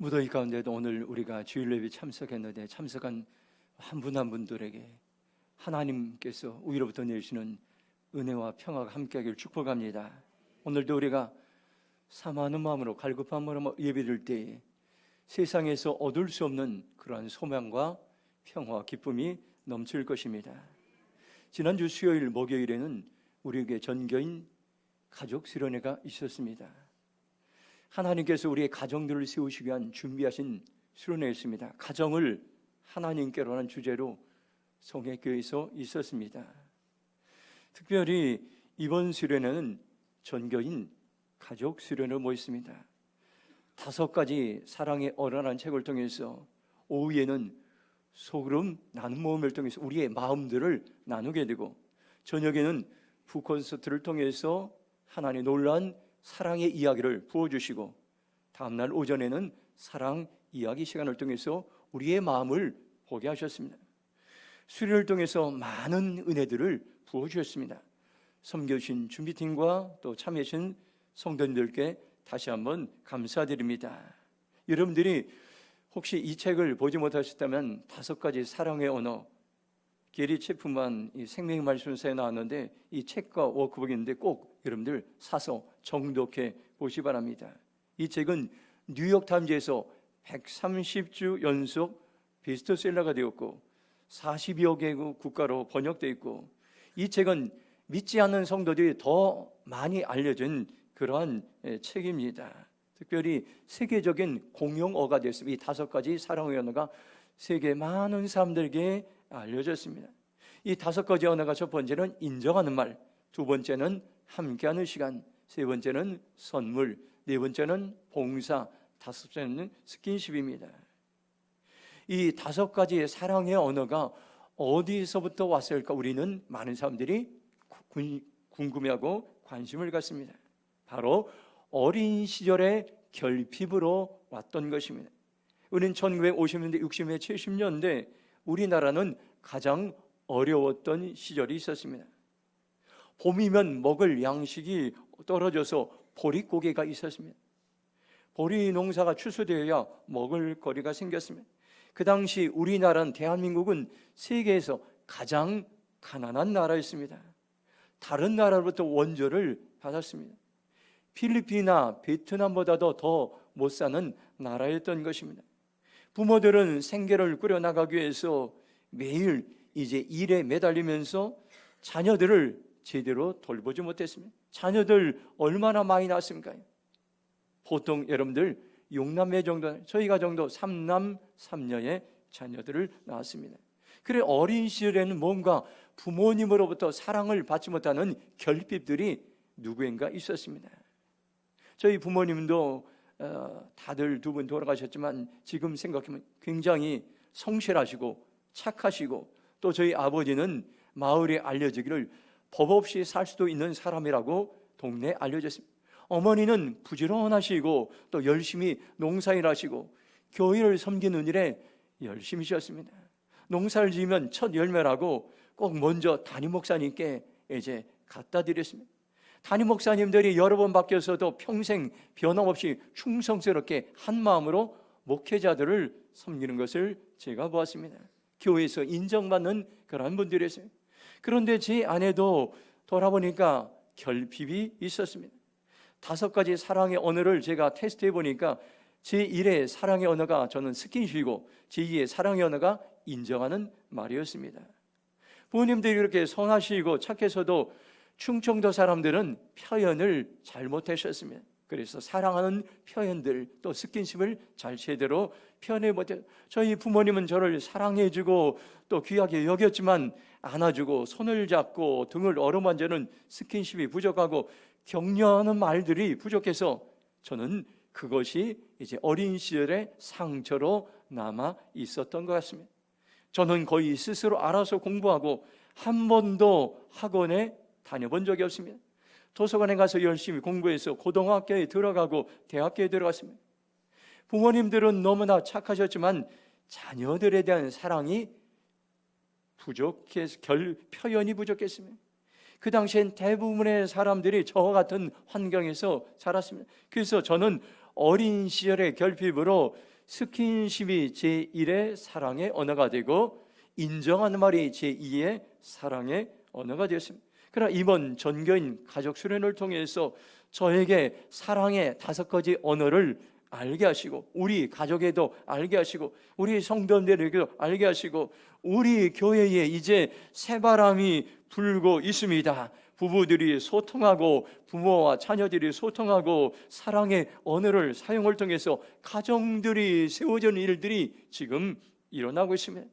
무더위 가운데도 오늘 우리가 주일 예배 참석했는데 참석한 한 분 한 분들에게 하나님께서 위로부터 내리시는 은혜와 평화가 함께하기를 축복합니다. 오늘도 우리가 사모하는 마음으로 갈급한 마음으로 예배드릴 때에 세상에서 얻을 수 없는 그러한 소망과 평화와 기쁨이 넘칠 것입니다. 지난주 수요일 목요일에는 우리에게 전교인 가족 수련회가 있었습니다. 하나님께서 우리의 가정들을 세우시기 위한 준비하신 수련회였습니다. 가정을 하나님께로 하는 주제로 성회교회에서 있었습니다. 특별히 이번 수련회는 전교인 가족 수련회로 모였습니다. 5가지 사랑의 어라는 책을 통해서 오후에는 소그룹 나눔 모임을 통해서 우리의 마음들을 나누게 되고, 저녁에는 북콘서트를 통해서 하나님의 놀라운 사랑의 이야기를 부어주시고, 다음날 오전에는 사랑 이야기 시간을 통해서 우리의 마음을 보게 하셨습니다. 수련을 통해서 많은 은혜들을 부어주셨습니다. 섬겨주신 준비팀과 또 참여하신 성도님들께 다시 한번 감사드립니다. 여러분들이 혹시 이 책을 보지 못하셨다면 5가지 사랑의 언어, 게리 체프만 생명의 말씀서에 나왔는데 이 책과 워크북이 있는데 꼭 여러분들 사서 정독해 보시기 바랍니다. 이 책은 뉴욕타임즈에서 130주 연속 베스트셀러가 되었고 40여 개국 국가로 번역되어 있고, 이 책은 믿지 않는 성도들이 더 많이 알려진 그러한 책입니다. 특별히 세계적인 공용어가 됐습니다. 이 5가지 사랑의 언어가 세계 많은 사람들에게 알려졌습니다. 이 5가지 언어가 첫 번째는 인정하는 말, 두 번째는 함께하는 시간, 세 번째는 선물, 네 번째는 봉사, 5번째는 스킨십입니다. 이 5가지의 사랑의 언어가 어디서부터 왔을까? 우리는 많은 사람들이 궁금해하고 관심을 갖습니다. 바로 어린 시절의 결핍으로 왔던 것입니다. 우리는 1950년대, 60년대, 70년대 우리나라는 가장 어려웠던 시절이 있었습니다. 봄이면 먹을 양식이 떨어져서 보릿고개가 있었습니다. 보리 농사가 추수되어야 먹을 거리가 생겼습니다. 그 당시 우리나라는, 대한민국은 세계에서 가장 가난한 나라였습니다. 다른 나라로부터 원조를 받았습니다. 필리핀이나 베트남보다도 더 못 사는 나라였던 것입니다. 부모들은 생계를 꾸려나가기 위해서 매일 이제 일에 매달리면서 자녀들을 제대로 돌보지 못했습니다. 자녀들 얼마나 많이 낳았습니까? 보통 여러분들 6남매 정도, 저희 가정도 3남 3녀의 자녀들을 낳았습니다. 그래 어린 시절에는 뭔가 부모님으로부터 사랑을 받지 못하는 결핍들이 누구인가 있었습니다. 저희 부모님도 다들 2분 돌아가셨지만 지금 생각하면 굉장히 성실하시고 착하시고, 또 저희 아버지는 마을에 알려지기를 법 없이 살 수도 있는 사람이라고 동네에 알려졌습니다. 어머니는 부지런하시고 또 열심히 농사일 하시고 교회를 섬기는 일에 열심히 하셨습니다. 농사를 지으면 첫 열매라고 꼭 먼저 담임 목사님께 이제 갖다 드렸습니다. 담임 목사님들이 여러 번 바뀌어서도 평생 변함없이 충성스럽게 한 마음으로 목회자들을 섬기는 것을 제가 보았습니다. 교회에서 인정받는 그런 분들이었어요. 그런데 제 안에도 돌아보니까 결핍이 있었습니다. 5가지 사랑의 언어를 제가 테스트해 보니까 제1의 사랑의 언어가 저는 스킨십이고 제2의 사랑의 언어가 인정하는 말이었습니다. 부모님들이 그렇게 선하시고 착해서도 충청도 사람들은 표현을 잘못하셨습니다. 그래서 사랑하는 표현들, 또 스킨십을 잘 제대로 표현해 못해요. 저희 부모님은 저를 사랑해주고 또 귀하게 여겼지만 안아주고 손을 잡고 등을 어루만지는 스킨십이 부족하고 격려하는 말들이 부족해서 저는 그것이 이제 어린 시절의 상처로 남아 있었던 것 같습니다. 저는 거의 스스로 알아서 공부하고 한 번도 학원에 다녀본 적이 없습니다. 도서관에 가서 열심히 공부해서 고등학교에 들어가고 대학교에 들어갔습니다. 부모님들은 너무나 착하셨지만 자녀들에 대한 사랑이 부족해서 표현이 부족했습니다. 그 당시엔 대부분의 사람들이 저와 같은 환경에서 자랐습니다. 그래서 저는 어린 시절의 결핍으로 스킨십이 제1의 사랑의 언어가 되고 인정하는 말이 제2의 사랑의 언어가 되었습니다. 그러나 이번 전교인 가족 수련을 통해서 저에게 사랑의 5가지 언어를 알게 하시고, 우리 가족에도 알게 하시고, 우리 성도들에게도 알게 하시고, 우리 교회에 이제 새바람이 불고 있습니다. 부부들이 소통하고, 부모와 자녀들이 소통하고, 사랑의 언어를 사용을 통해서 가정들이 세워지는 일들이 지금 일어나고 있습니다.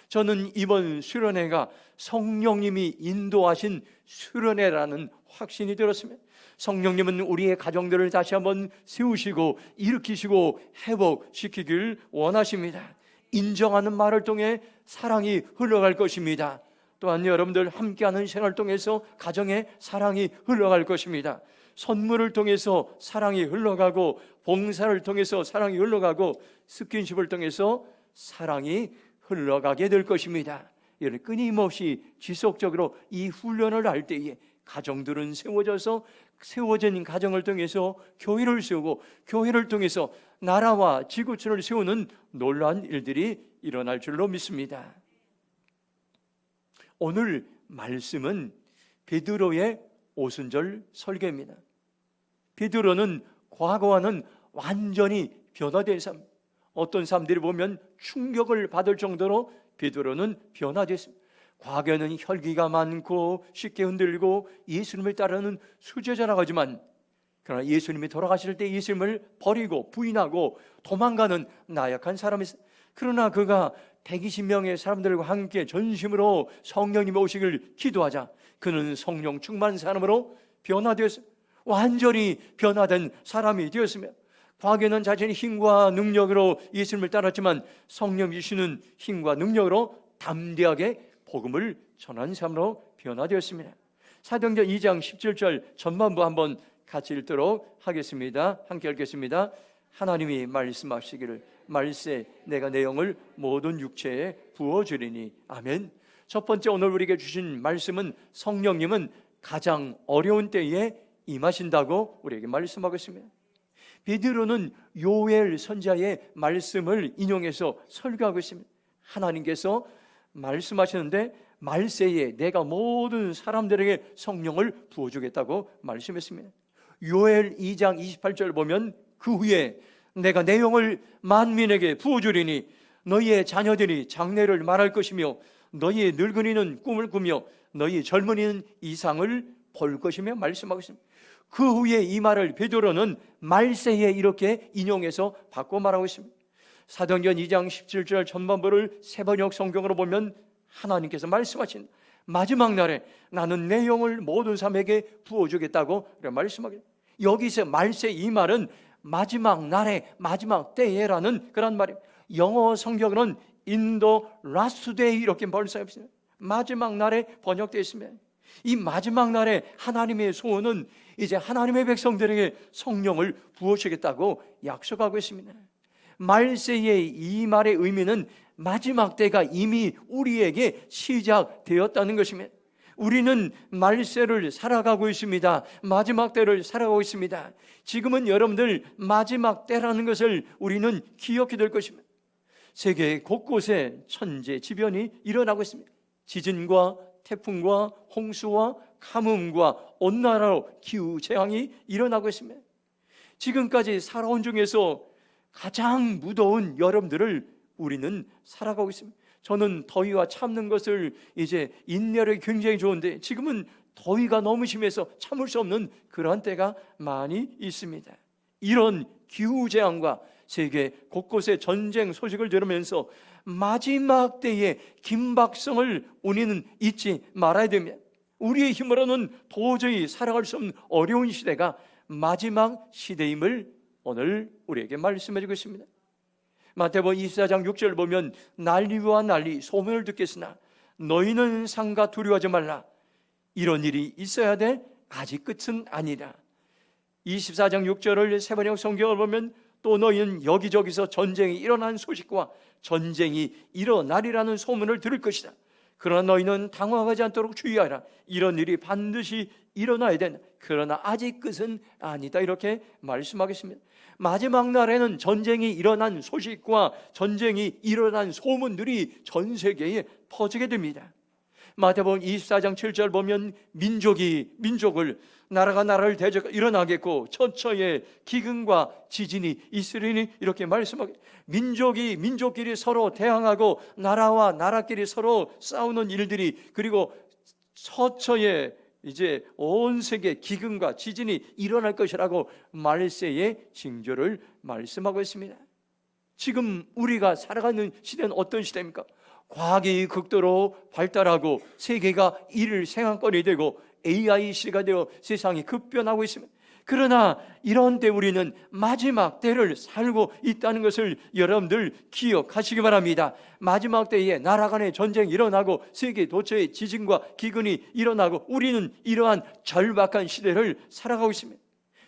저는 이번 수련회가 성령님이 인도하신 수련회라는 확신이 들었습니다. 성령님은 우리의 가정들을 다시 한번 세우시고 일으키시고 회복시키길 원하십니다. 인정하는 말을 통해 사랑이 흘러갈 것입니다. 또한 여러분들 함께하는 생활을 통해서 가정에 사랑이 흘러갈 것입니다. 선물을 통해서 사랑이 흘러가고, 봉사를 통해서 사랑이 흘러가고, 스킨십을 통해서 사랑이 흘러가게 될 것입니다. 이를 끊임없이 지속적으로 이 훈련을 할 때에 가정들은 세워진 가정을 통해서 교회를 세우고, 교회를 통해서 나라와 지구촌을 세우는 놀라운 일들이 일어날 줄로 믿습니다. 오늘 말씀은 베드로의 오순절 설교입니다. 베드로는 과거와는 완전히 변화된 삶, 어떤 사람들이 보면 충격을 받을 정도로 베드로는 변화됐습니다. 과거에는 혈기가 많고 쉽게 흔들고 예수님을 따르는 수제자라고 하지만, 그러나 예수님이 돌아가실 때 예수님을 버리고 부인하고 도망가는 나약한 사람이었습니다. 그러나 그가 120명의 사람들과 함께 전심으로 성령님이 오시길 기도하자 그는 성령 충만한 사람으로 변화되었습니다. 완전히 변화된 사람이 되었습니다. 과거에는 자신의 힘과 능력으로 예수님을 따랐지만 성령 주시는 힘과 능력으로 담대하게 복음을 전하는 사람으로 변화되었습니다. 사도행전 2장 17절 전반부 한번 같이 읽도록 하겠습니다. 함께 읽겠습니다. 하나님이 말씀하시기를 말세 내가 내 영을 모든 육체에 부어주리니. 아멘. 첫 번째 오늘 우리에게 주신 말씀은 성령님은 가장 어려운 때에 임하신다고 우리에게 말씀하고 있습니다. 베드로는 요엘 선지자의 말씀을 인용해서 설교하고 있습니다. 하나님께서 말씀하시는데 말세에 내가 모든 사람들에게 성령을 부어주겠다고 말씀했습니다. 요엘 2장 28절 보면 그 후에 내가 내 영을 만민에게 부어주리니 너희의 자녀들이 장래를 말할 것이며 너희의 늙은이는 꿈을 꾸며 너희 젊은이는 이상을 볼 것이며 말씀하고 있습니다. 그 후에 이 말을 베드로는 말세에 이렇게 인용해서 바꿔 말하고 있습니다. 사도행전 2장 17절 전반부를 새번역 성경으로 보면 하나님께서 말씀하신 마지막 날에 나는 내 영을 모든 사람에게 부어주겠다고 말씀하고 있습니다. 여기서 말세 이 말은 마지막 날에 마지막 때에라는 그런 말입니다. 영어 성경은 in the last day 이렇게 번역되어 있습니다. 마지막 날에 번역되어 있습니다. 이 마지막 날에 하나님의 소원은 이제 하나님의 백성들에게 성령을 부어주겠다고 약속하고 있습니다. 말세의 이 말의 의미는 마지막 때가 이미 우리에게 시작되었다는 것입니다. 우리는 말세를 살아가고 있습니다. 마지막 때를 살아가고 있습니다. 지금은 여러분들 마지막 때라는 것을 우리는 기억해야 될 것입니다. 세계 곳곳에 천재지변이 일어나고 있습니다. 지진과 태풍과 홍수와 가뭄과 온난화로 기후재앙이 일어나고 있습니다. 지금까지 살아온 중에서 가장 무더운 여름들을 우리는 살아가고 있습니다. 저는 더위와 참는 것을 이제 인내력이 굉장히 좋은데 지금은 더위가 너무 심해서 참을 수 없는 그런 때가 많이 있습니다. 이런 기후재앙과 세계 곳곳의 전쟁 소식을 들으면서 마지막 때의 긴박성을 우리는 잊지 말아야 됩니다. 우리의 힘으로는 도저히 살아갈 수 없는 어려운 시대가 마지막 시대임을 오늘 우리에게 말씀해주고 있습니다. 마태복음 24장 6절 보면 난리와 난리 소문을 듣겠으나 너희는 상가 두려워하지 말라. 이런 일이 있어야 돼. 아직 끝은 아니라. 24장 6절을 새번역 성경을 보면 또 너희는 여기저기서 전쟁이 일어난 소식과 전쟁이 일어나리라는 소문을 들을 것이다. 그러나 너희는 당황하지 않도록 주의하라. 이런 일이 반드시 일어나야 된다. 그러나 아직 끝은 아니다. 이렇게 말씀하겠습니다. 마지막 날에는 전쟁이 일어난 소식과 전쟁이 일어난 소문들이 전 세계에 퍼지게 됩니다. 마태복음 24장 7절 보면 민족을 나라가 나라를 대적 일어나겠고 처처에 기근과 지진이 있으리니 이렇게 말씀하게, 민족이 민족끼리 서로 대항하고 나라와 나라끼리 서로 싸우는 일들이, 그리고 처처에 이제 온 세계 기근과 지진이 일어날 것이라고 말세의 징조를 말씀하고 있습니다. 지금 우리가 살아가는 시대는 어떤 시대입니까? 과학이 극도로 발달하고 세계가 이를 생활권이 되고 AI 시대가 되어 세상이 급변하고 있습니다. 그러나 이런 때 우리는 마지막 때를 살고 있다는 것을 여러분들 기억하시기 바랍니다. 마지막 때에 나라 간의 전쟁이 일어나고 세계 도처의 지진과 기근이 일어나고 우리는 이러한 절박한 시대를 살아가고 있습니다.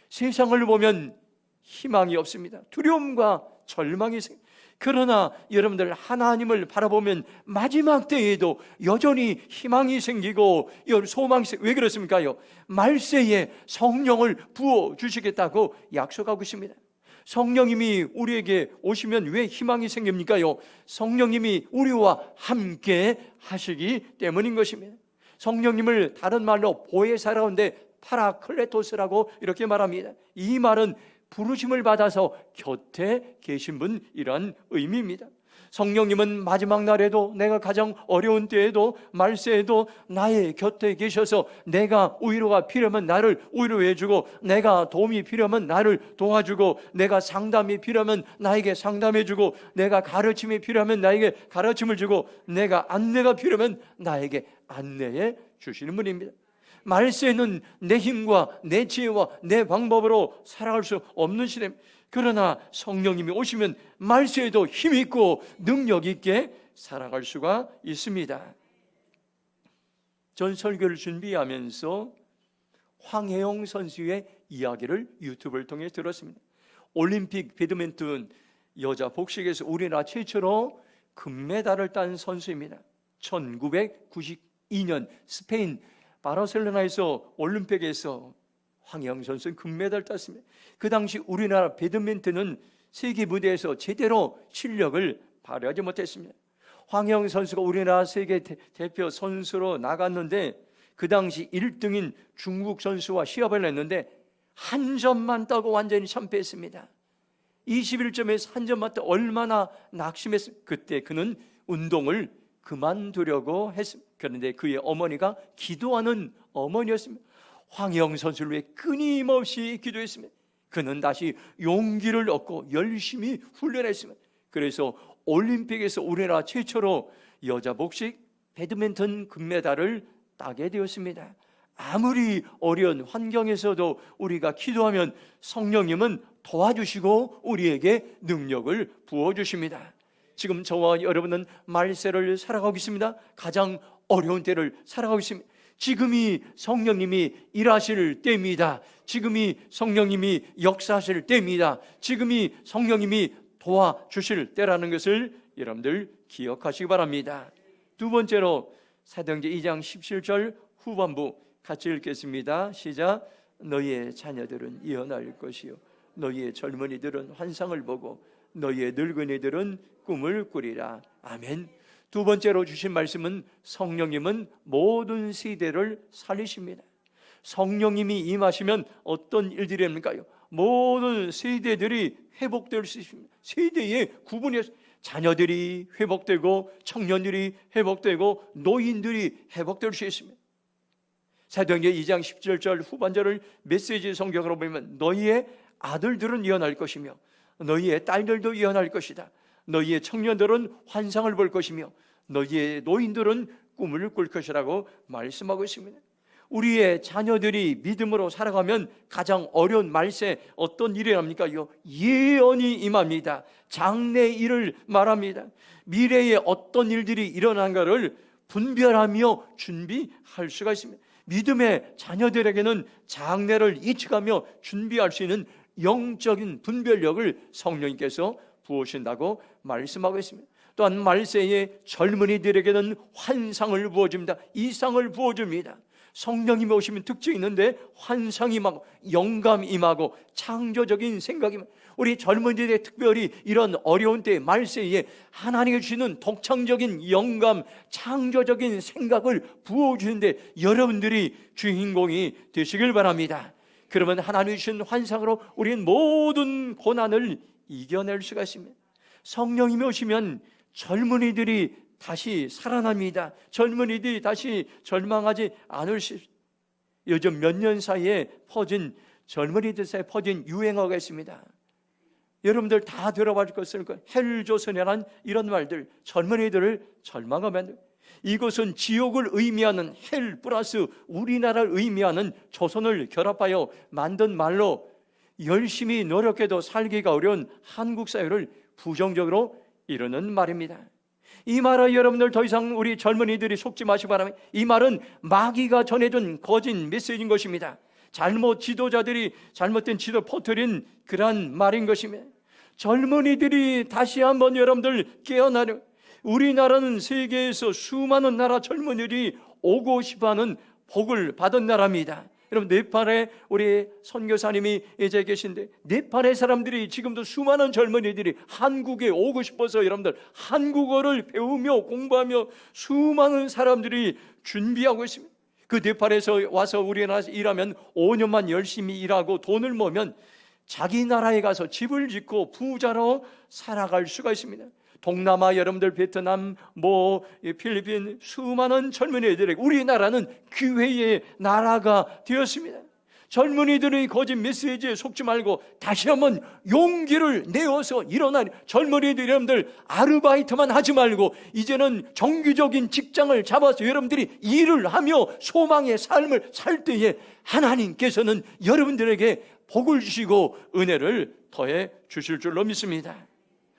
세상을 보면 희망이 없습니다. 두려움과 절망이 있습니다. 그러나 여러분들 하나님을 바라보면 마지막 때에도 여전히 희망이 생기고 소망이 생기고, 왜 그렇습니까요? 말세에 성령을 부어주시겠다고 약속하고 있습니다. 성령님이 우리에게 오시면 왜 희망이 생깁니까요? 성령님이 우리와 함께 하시기 때문인 것입니다. 성령님을 다른 말로 보혜사라는데 파라클레토스라고 이렇게 말합니다. 이 말은 부르심을 받아서 곁에 계신 분이란 의미입니다. 성령님은 마지막 날에도, 내가 가장 어려운 때에도, 말세에도 나의 곁에 계셔서 내가 위로가 필요하면 나를 위로해 주고, 내가 도움이 필요하면 나를 도와주고, 내가 상담이 필요하면 나에게 상담해 주고, 내가 가르침이 필요하면 나에게 가르침을 주고, 내가 안내가 필요하면 나에게 안내해 주시는 분입니다. 말세는 내 힘과 내 지혜와 내 방법으로 살아갈 수 없는 시대입니다. 그러나 성령님이 오시면 말세에도 힘있고 능력있게 살아갈 수가 있습니다. 전 설교를 준비하면서 황혜영 선수의 이야기를 유튜브를 통해 들었습니다. 올림픽 배드민턴 여자 복식에서 우리나라 최초로 금메달을 딴 선수입니다. 1992년 스페인 바르셀로나에서 올림픽에서 황혜영 선수는 금메달을 땄습니다. 그 당시 우리나라 배드민턴은 세계 무대에서 제대로 실력을 발휘하지 못했습니다. 황혜영 선수가 우리나라 세계 대표 선수로 나갔는데 그 당시 1등인 중국 선수와 시합을 했는데 한 점만 따고 완전히 참패했습니다. 21점에서 한 점만 따 얼마나 낙심했습니까? 그때 그는 운동을 그만두려고 했습니다. 그런데 그의 어머니가 기도하는 어머니였습니다. 황혜영 선수를 위해 끊임없이 기도했습니다. 그는 다시 용기를 얻고 열심히 훈련했습니다. 그래서 올림픽에서 우리나라 최초로 여자 복식 배드민턴 금메달을 따게 되었습니다. 아무리 어려운 환경에서도 우리가 기도하면 성령님은 도와주시고 우리에게 능력을 부어주십니다. 지금 저와 여러분은 말세를 살아가고 있습니다. 가장 어려운 때를 살아가고 있습니다. 지금이 성령님이 일하실 때입니다. 지금이 성령님이 역사하실 때입니다. 지금이 성령님이 도와주실 때라는 것을 여러분들 기억하시기 바랍니다. 두 번째로 사도행전 2장 17절 후반부 같이 읽겠습니다. 시작. 너희의 자녀들은 예언할 것이요 너희의 젊은이들은 환상을 보고 너희의 늙은이들은 꿈을 꾸리라. 아멘. 두 번째로 주신 말씀은 성령님은 모든 세대를 살리십니다. 성령님이 임하시면 어떤 일들이 됩니까요? 모든 세대들이 회복될 수 있습니다. 세대의 구분이 자녀들이 회복되고 청년들이 회복되고 노인들이 회복될 수 있습니다. 사도행전 2장 17절 후반절을 메시지 성경으로 보면 너희의 아들들은 예언할 것이며 너희의 딸들도 예언할 것이다. 너희의 청년들은 환상을 볼 것이며 너희의 노인들은 꿈을 꿀 것이라고 말씀하고 있습니다. 우리의 자녀들이 믿음으로 살아가면 가장 어려운 말세 어떤 일이 납니까요? 예언이 임합니다. 장래 일을 말합니다. 미래에 어떤 일들이 일어난가를 분별하며 준비할 수가 있습니다. 믿음의 자녀들에게는 장래를 예측하며 준비할 수 있는 영적인 분별력을 성령님께서 부으신다고 말씀하고 있습니다. 또한 말세에 젊은이들에게는 환상을 부어줍니다. 이상을 부어줍니다. 성령님이 오시면 특징이 있는데 환상이 임하고 영감이 임하고 창조적인 생각이 임하고, 우리 젊은이들의 특별히 이런 어려운 때 말세에 하나님이 주시는 독창적인 영감, 창조적인 생각을 부어주는데 여러분들이 주인공이 되시길 바랍니다. 그러면 하나님이 주신 환상으로 우리는 모든 고난을 이겨낼 수가 있습니다. 성령님이 오시면 젊은이들이 다시 살아납니다. 젊은이들이 다시 절망하지 않을 수 있습니다. 요즘 몇 년 사이에 퍼진, 젊은이들 사이에 퍼진 유행어가 있습니다. 여러분들 다 들어볼 것을 헬조선이라는 이런 말들, 젊은이들을 절망하게 만듭니다. 이것은 지옥을 의미하는 헬 플러스 우리나라를 의미하는 조선을 결합하여 만든 말로 열심히 노력해도 살기가 어려운 한국 사회를 부정적으로 이루는 말입니다. 이 말은 여러분들 더 이상 우리 젊은이들이 속지 마시기 바랍니다. 이 말은 마귀가 전해준 거짓 메시지인 것입니다. 지도자들이 잘못된 지도를 퍼뜨린 그러한 말인 것입니다. 젊은이들이 다시 한번 여러분들 깨어나려, 우리나라는 세계에서 수많은 나라 젊은이들이 오고 싶어하는 복을 받은 나라입니다. 여러분, 네팔에 우리 선교사님이 이제 계신데, 네팔의 사람들이 지금도 수많은 젊은이들이 한국에 오고 싶어서 여러분들 한국어를 배우며 공부하며 수많은 사람들이 준비하고 있습니다. 그 네팔에서 와서 우리나라에서 일하면 5년만 열심히 일하고 돈을 모으면 자기 나라에 가서 집을 짓고 부자로 살아갈 수가 있습니다. 동남아 여러분들 베트남 필리핀 수많은 젊은이들에게 우리나라는 기회의 나라가 되었습니다. 젊은이들의 거짓 메시지에 속지 말고 다시 한번 용기를 내어서 일어나는 젊은이들, 여러분들 아르바이트만 하지 말고 이제는 정규적인 직장을 잡아서 여러분들이 일을 하며 소망의 삶을 살 때에 하나님께서는 여러분들에게 복을 주시고 은혜를 더해 주실 줄로 믿습니다.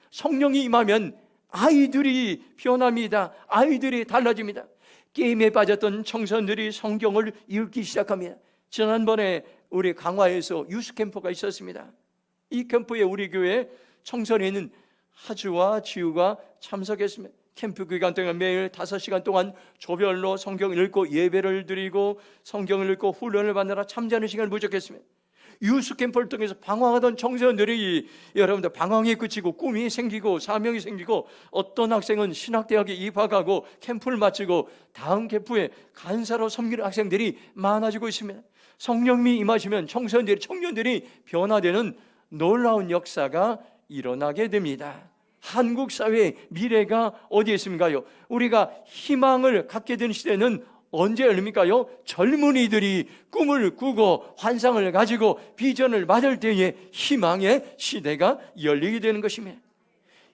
성령이 임하면 아이들이 변합니다. 아이들이 달라집니다. 게임에 빠졌던 청소년들이 성경을 읽기 시작합니다. 지난번에 우리 강화에서 유스캠프가 있었습니다. 이 캠프에 우리 교회 청소년인 하주와 지우가 참석했습니다. 캠프 기간 동안 매일 5시간 동안 조별로 성경을 읽고 예배를 드리고 성경을 읽고 훈련을 받느라 참여하는 시간을 부족했습니다. 유스 캠프를 통해서 방황하던 청소년들이 여러분들 방황이 그치고 꿈이 생기고 사명이 생기고, 어떤 학생은 신학대학에 입학하고 캠프를 마치고 다음 캠프에 간사로 섬기는 학생들이 많아지고 있습니다. 성령님이 임하시면 청년들이 변화되는 놀라운 역사가 일어나게 됩니다. 한국 사회의 미래가 어디에 있습니까요? 우리가 희망을 갖게 되는 시대는 언제 열립니까요? 젊은이들이 꿈을 꾸고 환상을 가지고 비전을 받을 때에 희망의 시대가 열리게 되는 것입니다.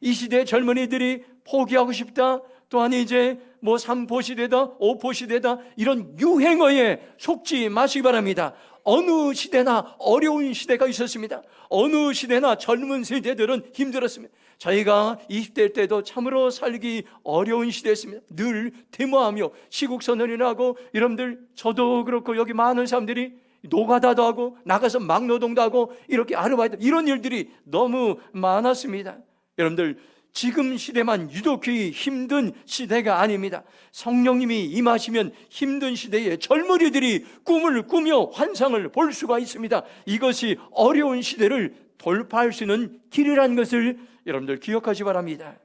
이 시대의 젊은이들이 포기하고 싶다, 또한 이제 3포 시대다 5포 시대다 이런 유행어에 속지 마시기 바랍니다. 어느 시대나 어려운 시대가 있었습니다. 어느 시대나 젊은 세대들은 힘들었습니다. 저희가 20대 때도 참으로 살기 어려운 시대였습니다. 늘 데모하며 시국선언이나 하고, 여러분들 저도 그렇고 여기 많은 사람들이 노가다도 하고 나가서 막노동도 하고 이렇게 아르바이트, 이런 일들이 너무 많았습니다. 여러분들 지금 시대만 유독히 힘든 시대가 아닙니다. 성령님이 임하시면 힘든 시대에 젊은이들이 꿈을 꾸며 환상을 볼 수가 있습니다. 이것이 어려운 시대를 돌파할 수 있는 길이라는 것을 여러분들 기억하시 바랍니다.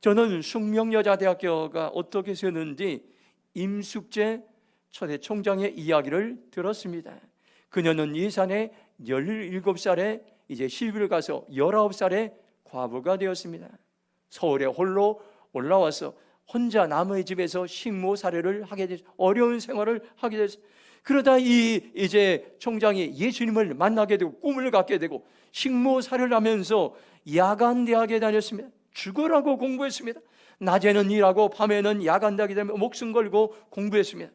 저는 숙명여자대학교가 어떻게 세웠는지 임숙재 초대 총장의 이야기를 들었습니다. 그녀는 예산에 17살에 이제 시집을 가서 19살에 과부가 되었습니다. 서울에 홀로 올라와서 혼자 남의 집에서 식모살이를 하게 됐어요. 어려운 생활을 하게 됐어요. 그러다 이제 총장이 예수님을 만나게 되고 꿈을 갖게 되고 식모살이를 하면서 야간 대학에 다녔습니다. 죽으라고 공부했습니다. 낮에는 일하고 밤에는 야간 대학에 다니며 목숨 걸고 공부했습니다.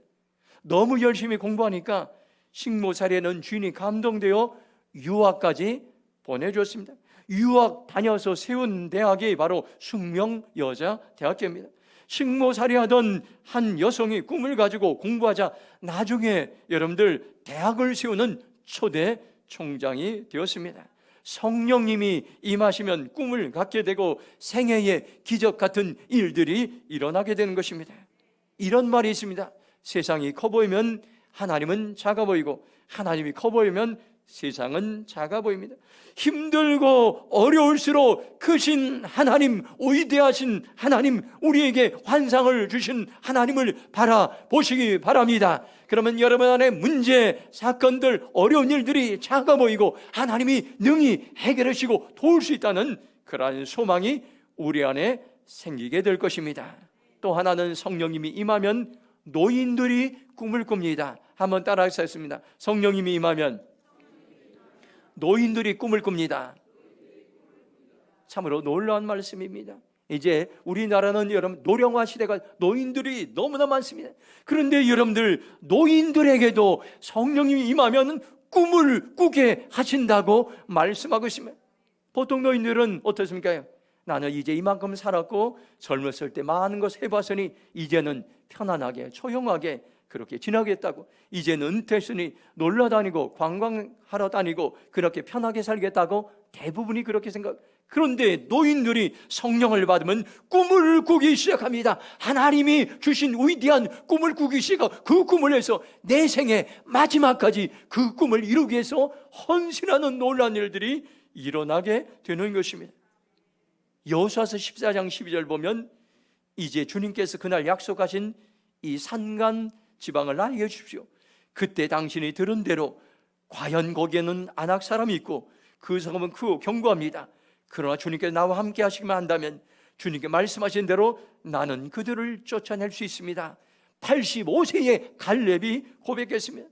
너무 열심히 공부하니까 식모살이에는 주인이 감동되어 유학까지 보내줬습니다. 유학 다녀서 세운 대학이 바로 숙명여자대학교입니다. 식모살이 하던 한 여성이 꿈을 가지고 공부하자 나중에 여러분들 대학을 세우는 초대 총장이 되었습니다. 성령님이 임하시면 꿈을 갖게 되고 생애의 기적 같은 일들이 일어나게 되는 것입니다. 이런 말이 있습니다. 세상이 커 보이면 하나님은 작아 보이고 하나님이 커 보이면 세상은 작아 보입니다. 힘들고 어려울수록 크신 하나님, 위대하신 하나님, 우리에게 환상을 주신 하나님을 바라보시기 바랍니다. 그러면 여러분 안에 문제, 사건들, 어려운 일들이 작아 보이고 하나님이 능히 해결하시고 도울 수 있다는 그러한 소망이 우리 안에 생기게 될 것입니다. 또 하나는 성령님이 임하면 노인들이 꿈을 꿉니다. 한번 따라하겠습니다. 성령님이 임하면 노인들이 꿈을 꿉니다. 참으로 놀라운 말씀입니다. 이제 우리나라는 여러분 노령화 시대가 노인들이 너무나 많습니다. 그런데 여러분들 노인들에게도 성령님이 임하면 꿈을 꾸게 하신다고 말씀하고 있습니다. 보통 노인들은 어떻습니까? 나는 이제 이만큼 살았고 젊었을 때 많은 것을 해봤으니 이제는 편안하게 조용하게 그렇게 지나겠다고, 이제는 은퇴했으니 놀러 다니고 관광하러 다니고 그렇게 편하게 살겠다고 대부분이 그렇게 생각. 그런데 노인들이 성령을 받으면 꿈을 꾸기 시작합니다. 하나님이 주신 위대한 꿈을 꾸기 시작하고 그 꿈을 해서 내 생의 마지막까지 그 꿈을 이루기 위해서 헌신하는 놀라운 일들이 일어나게 되는 것입니다. 여호수아서 14장 12절 보면 이제 주님께서 그날 약속하신 이 산간 지방을 나에게 주십시오. 그때 당신이 들은 대로 과연 거기에는 아낙 사람이 있고 그 성읍은 크고 견고합니다. 그러나 주님께서 나와 함께 하시기만 한다면 주님께 말씀하신 대로 나는 그들을 쫓아낼 수 있습니다. 85세의 갈렙이 고백했습니다.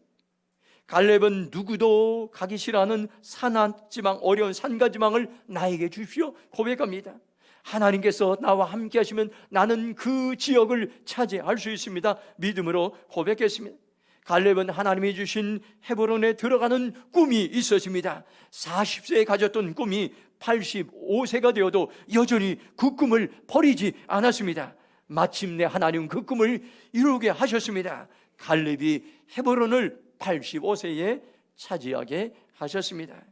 갈렙은 누구도 가기 싫어하는 산지방, 어려운 산가지방을 나에게 주십시오 고백합니다. 하나님께서 나와 함께 하시면 나는 그 지역을 차지할 수 있습니다. 믿음으로 고백했습니다. 갈렙은 하나님이 주신 헤브론에 들어가는 꿈이 있었습니다. 40세에 가졌던 꿈이 85세가 되어도 여전히 그 꿈을 버리지 않았습니다. 마침내 하나님은 그 꿈을 이루게 하셨습니다. 갈렙이 헤브론을 85세에 차지하게 하셨습니다.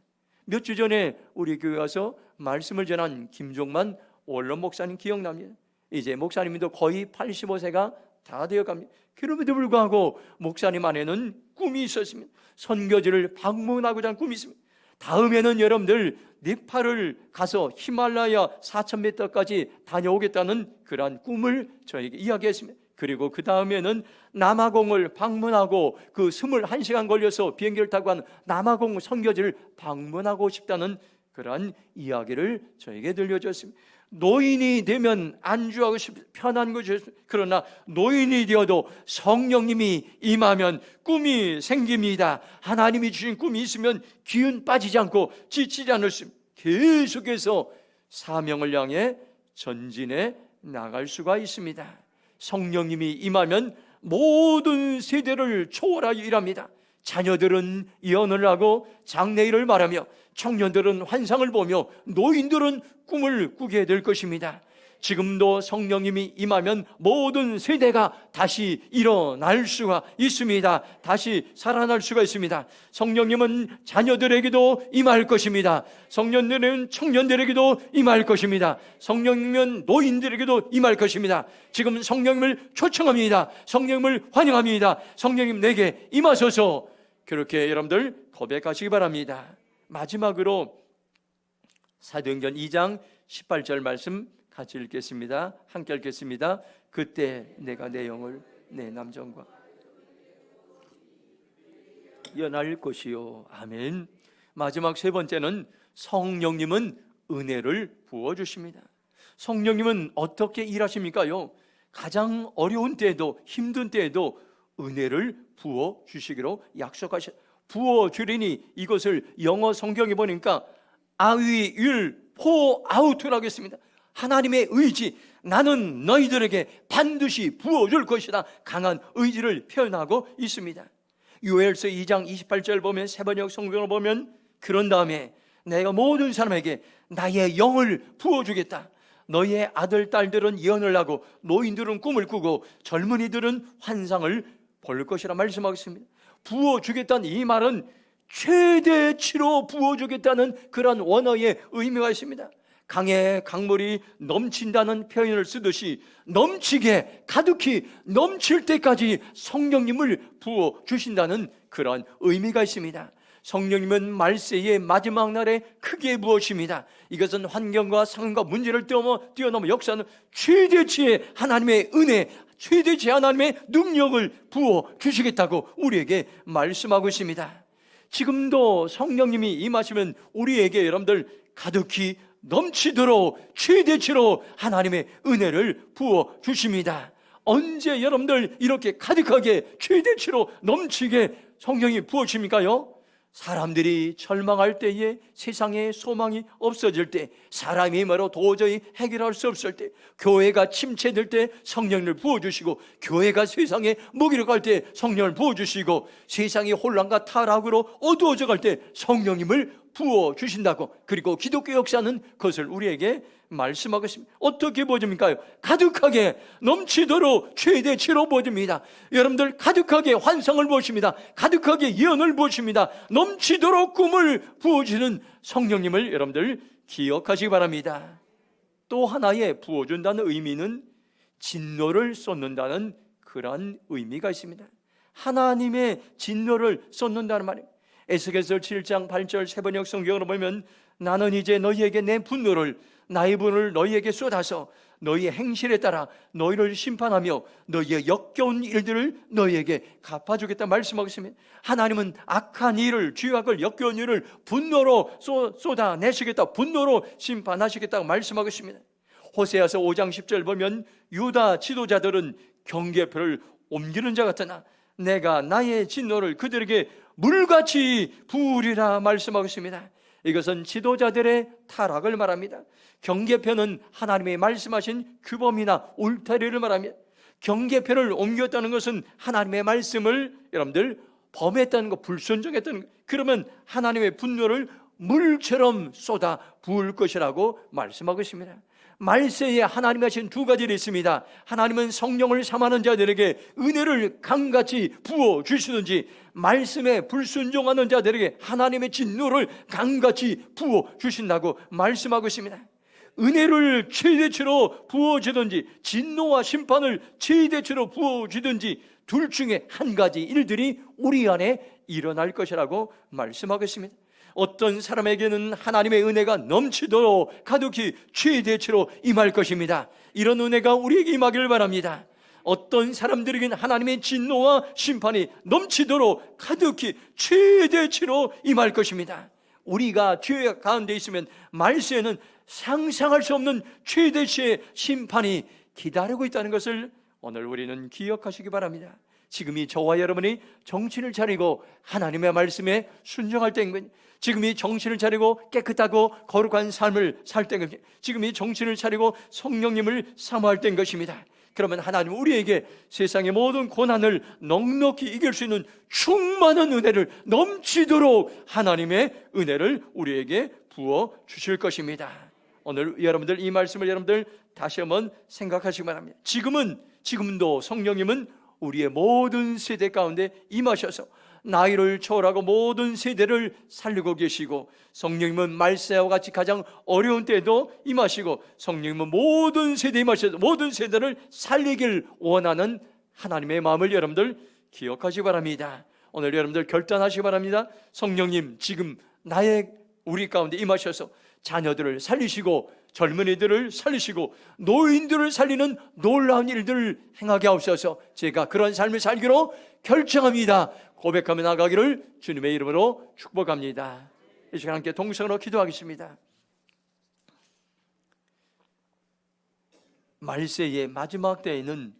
몇 주 전에 우리 교회 와서 말씀을 전한 김종만 원로 목사님 기억납니다. 이제 목사님도 거의 85세가 다 되어갑니다. 그럼에도 불구하고 목사님 안에는 꿈이 있었습니다. 선교지를 방문하고자 하는 꿈이 있습니다. 다음에는 여러분들 네팔을 가서 히말라야 4,000m까지 다녀오겠다는 그러한 꿈을 저에게 이야기했습니다. 그리고 그 다음에는 남아공을 방문하고 그 21시간 걸려서 비행기를 타고 가는 남아공 선교지를 방문하고 싶다는 그러한 이야기를 저에게 들려줬습니다. 노인이 되면 안주하고 편한 거죠. 그러나 노인이 되어도 성령님이 임하면 꿈이 생깁니다. 하나님이 주신 꿈이 있으면 기운 빠지지 않고 지치지 않을 수, 계속해서 사명을 향해 전진해 나갈 수가 있습니다. 성령님이 임하면 모든 세대를 초월하여 일합니다. 자녀들은 예언을 하고 장래일을 말하며 청년들은 환상을 보며 노인들은 꿈을 꾸게 될 것입니다. 지금도 성령님이 임하면 모든 세대가 다시 일어날 수가 있습니다. 다시 살아날 수가 있습니다. 성령님은 자녀들에게도 임할 것입니다. 성령님은 청년들에게도 임할 것입니다. 성령님은 노인들에게도 임할 것입니다. 지금 성령님을 초청합니다. 성령님을 환영합니다. 성령님 내게 임하소서. 그렇게 여러분들 고백하시기 바랍니다. 마지막으로 사도행전 2장 18절 말씀 같이 읽겠습니다. 함께 읽겠습니다. 그때 내가 내 영을 내 남정과 연할 것이요. 아멘. 마지막 세 번째는 성령님은 은혜를 부어주십니다. 성령님은 어떻게 일하십니까요? 가장 어려운 때에도 힘든 때에도 은혜를 부어주시기로 약속하셨. 부어주리니 이것을 영어 성경에 보니까 I will pour out라고 했습니다. 하나님의 의지, 나는 너희들에게 반드시 부어줄 것이다. 강한 의지를 표현하고 있습니다. 요엘서 2장 28절 보면 세번역 성경을 보면 그런 다음에 내가 모든 사람에게 나의 영을 부어주겠다. 너희의 아들, 딸들은 예언을 하고 노인들은 꿈을 꾸고 젊은이들은 환상을 볼 것이라 말씀하고 있습니다. 부어주겠다는 이 말은 최대치로 부어주겠다는 그런 원어의 의미가 있습니다. 강에 강물이 넘친다는 표현을 쓰듯이 넘치게, 가득히 넘칠 때까지 성령님을 부어주신다는 그런 의미가 있습니다. 성령님은 말세의 마지막 날에 크게 부어십니다. 이것은 환경과 상황과 문제를 뛰어넘어 역사하는 최대치의 하나님의 은혜, 최대치의 하나님의 능력을 부어주시겠다고 우리에게 말씀하고 있습니다. 지금도 성령님이 임하시면 우리에게 여러분들 가득히 넘치도록 최대치로 하나님의 은혜를 부어주십니다. 언제 여러분들 이렇게 가득하게 최대치로 넘치게 성령이 부어집니까요? 사람들이 절망할 때에, 세상에 소망이 없어질 때, 사람의 힘으로 도저히 해결할 수 없을 때, 교회가 침체될 때 성령을 부어주시고, 교회가 세상에 무기력할 때 성령을 부어주시고, 세상이 혼란과 타락으로 어두워져 갈 때 성령님을 부어주신다고, 그리고 기독교 역사는 그것을 우리에게 말씀하고 있습니다. 어떻게 부어줍니까? 가득하게 넘치도록 최대치로 부어줍니다. 여러분들 가득하게 환상을 부어줍니다. 가득하게 예언을 부어줍니다. 넘치도록 꿈을 부어주는 성령님을 여러분들 기억하시기 바랍니다. 또 하나의 부어준다는 의미는 진노를 쏟는다는 그런 의미가 있습니다. 하나님의 진노를 쏟는다는 말이에요. 에스겔서 7장 8절 세번역 성경으로 보면 나는 이제 너희에게 내 분노를, 나의 분을 너희에게 쏟아서 너희의 행실에 따라 너희를 심판하며 너희의 역겨운 일들을 너희에게 갚아주겠다 말씀하고 있습니다. 하나님은 악한 일을, 죄악을, 역겨운 일을 분노로 쏟아내시겠다, 분노로 심판하시겠다고 말씀하고 있습니다. 호세아서 5장 10절 보면 유다 지도자들은 경계표를 옮기는 자 같으나 내가 나의 진노를 그들에게 물같이 부으리라 말씀하고 있습니다. 이것은 지도자들의 타락을 말합니다. 경계편은 하나님의 말씀하신 규범이나 울타리를 말합니다. 경계편을 옮겼다는 것은 하나님의 말씀을 여러분들 범했다는 것, 불순종했다는 것. 그러면 하나님의 분노를 물처럼 쏟아 부을 것이라고 말씀하고 있습니다. 말세에 하나님이 하신 두 가지를 있습니다. 하나님은 성령을 삼하는 자들에게 은혜를 강같이 부어주시든지, 말씀에 불순종하는 자들에게 하나님의 진노를 강같이 부어주신다고 말씀하고 있습니다. 은혜를 최대치로 부어주든지 진노와 심판을 최대치로 부어주든지 둘 중에 한 가지 일들이 우리 안에 일어날 것이라고 말씀하고 있습니다. 어떤 사람에게는 하나님의 은혜가 넘치도록 가득히 최대치로 임할 것입니다. 이런 은혜가 우리에게 임하길 바랍니다. 어떤 사람들에게는 하나님의 진노와 심판이 넘치도록 가득히 최대치로 임할 것입니다. 우리가 죄 가운데 있으면 말세에는 상상할 수 없는 최대치의 심판이 기다리고 있다는 것을 오늘 우리는 기억하시기 바랍니다. 지금이 저와 여러분이 정신을 차리고 하나님의 말씀에 순종할 때인, 지금이 정신을 차리고 깨끗하고 거룩한 삶을 살 때인, 지금이 정신을 차리고 성령님을 사모할 때인 것입니다. 그러면 하나님은 우리에게 세상의 모든 고난을 넉넉히 이길 수 있는 충만한 은혜를, 넘치도록 하나님의 은혜를 우리에게 부어 주실 것입니다. 오늘 여러분들 이 말씀을 여러분들 다시 한번 생각하시기 바랍니다. 지금도 성령님은 우리의 모든 세대 가운데 임하셔서 나이를 초월하고 모든 세대를 살리고 계시고, 성령님은 말세와 같이 가장 어려운 때에도 임하시고, 성령님은 모든 세대에 임하셔서 모든 세대를 살리길 원하는 하나님의 마음을 여러분들 기억하시기 바랍니다. 오늘 여러분들 결단하시기 바랍니다. 성령님, 지금 우리 가운데 임하셔서 자녀들을 살리시고, 젊은이들을 살리시고, 노인들을 살리는 놀라운 일들을 행하게 하옵소서. 제가 그런 삶을 살기로 결정합니다. 고백하며 나가기를 주님의 이름으로 축복합니다. 이 시간 함께 동성으로 기도하겠습니다. 말세의 마지막 때에는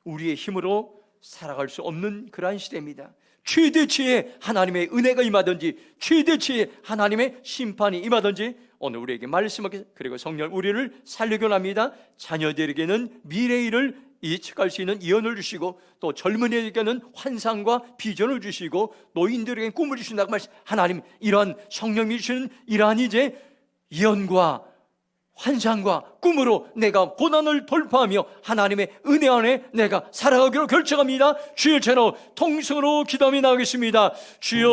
우리의 힘으로 살아갈 수 없는 그러한 시대입니다. 최대치의 하나님의 은혜가 임하든지 최대치의 하나님의 심판이 임하든지 오늘 우리에게 말씀하게, 그리고 성령 우리를 살리곤 합니다. 자녀들에게는 미래의 일을 예측할 수 있는 예언을 주시고, 또 젊은이에게는 환상과 비전을 주시고, 노인들에게는 꿈을 주신다고 말씀. 하나님, 이러한 성령이 주시는 이러한 이제 예언과 환상과 꿈으로 내가 고난을 돌파하며 하나님의 은혜 안에 내가 살아가기로 결정합니다. 주의 제로 통성으로 기도하며 나가겠습니다. 주여,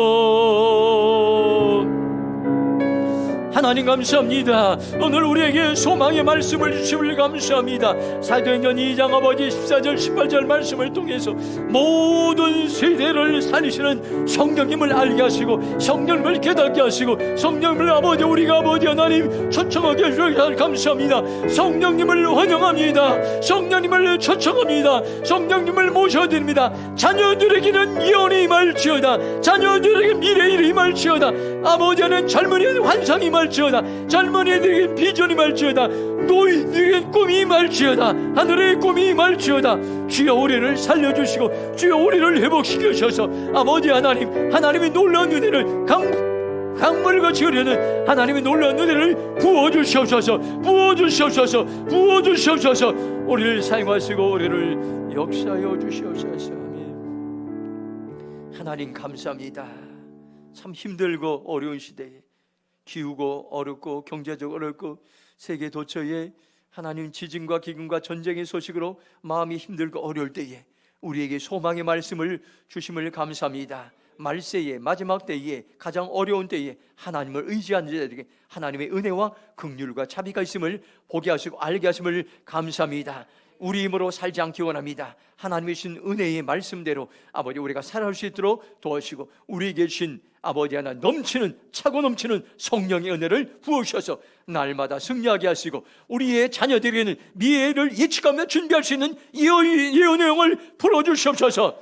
하나님 감사합니다. 오늘 우리에게 소망의 말씀을 주심을 감사합니다. 사도행전 2장 아버지 14절 18절 말씀을 통해서 모든 세대를 살리시는 성령님을 알게 하시고 성령님을 깨닫게 하시고 성령님을 아버지 우리가 아버지 하나님 초청하게 해주셔서 감사합니다. 성령님을 환영합니다. 성령님을 초청합니다. 성령님을 모셔드립니다. 자녀들에게는 예언이 임할지어다. 자녀들에게 미래의 임할지어다. 아버지는 젊은이의 환상이 임할지어다. 젊은이들에게 비전이 임할지어다. 노인들에게 꿈이 임할지어다. 하늘의 꿈이 임할지어다. 주여 우리를 살려주시고 주여 우리를 회복시켜 주셔서 아버지 하나님, 하나님의 놀라운 은혜를 강물같이 흐르는 하나님의 놀라운 은혜를 부어주시옵소서. 부어주시옵소서. 부어주시옵소서. 우리를 사용하시고 우리를 역사하여 주시옵소서. 아멘. 하나님 감사합니다. 참 힘들고 어려운 시대에 기우고 어렵고 경제적으로 어렵고 세계 도처에 하나님 지진과 기근과 전쟁의 소식으로 마음이 힘들고 어려울 때에 우리에게 소망의 말씀을 주심을 감사합니다. 말세에 마지막 때에 가장 어려운 때에 하나님을 의지하는 자들에게 하나님의 은혜와 긍휼과 자비가 있음을 보게 하시고 알게 하심을 감사합니다. 우리 힘으로 살지 않기 원합니다. 하나님의 주신 은혜의 말씀대로 아버지 우리가 살아갈 수 있도록 도와주시고 우리에게 주신 아버지 하나 넘치는 차고 넘치는 성령의 은혜를 부으셔서 날마다 승리하게 하시고 우리의 자녀들에게는 미래를 예측하며 준비할 수 있는 예언의 영을 풀어주시옵소서.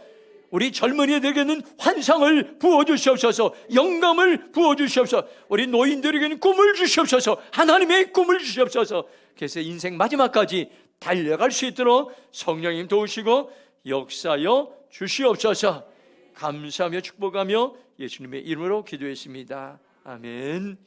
우리 젊은이들에게는 환상을 부어주시옵소서. 영감을 부어주시옵소서. 우리 노인들에게는 꿈을 주시옵소서. 하나님의 꿈을 주시옵소서. 그래서 인생 마지막까지 달려갈 수 있도록 성령님 도우시고 역사여 주시옵소서. 감사하며 축복하며 예수님의 이름으로 기도했습니다. 아멘.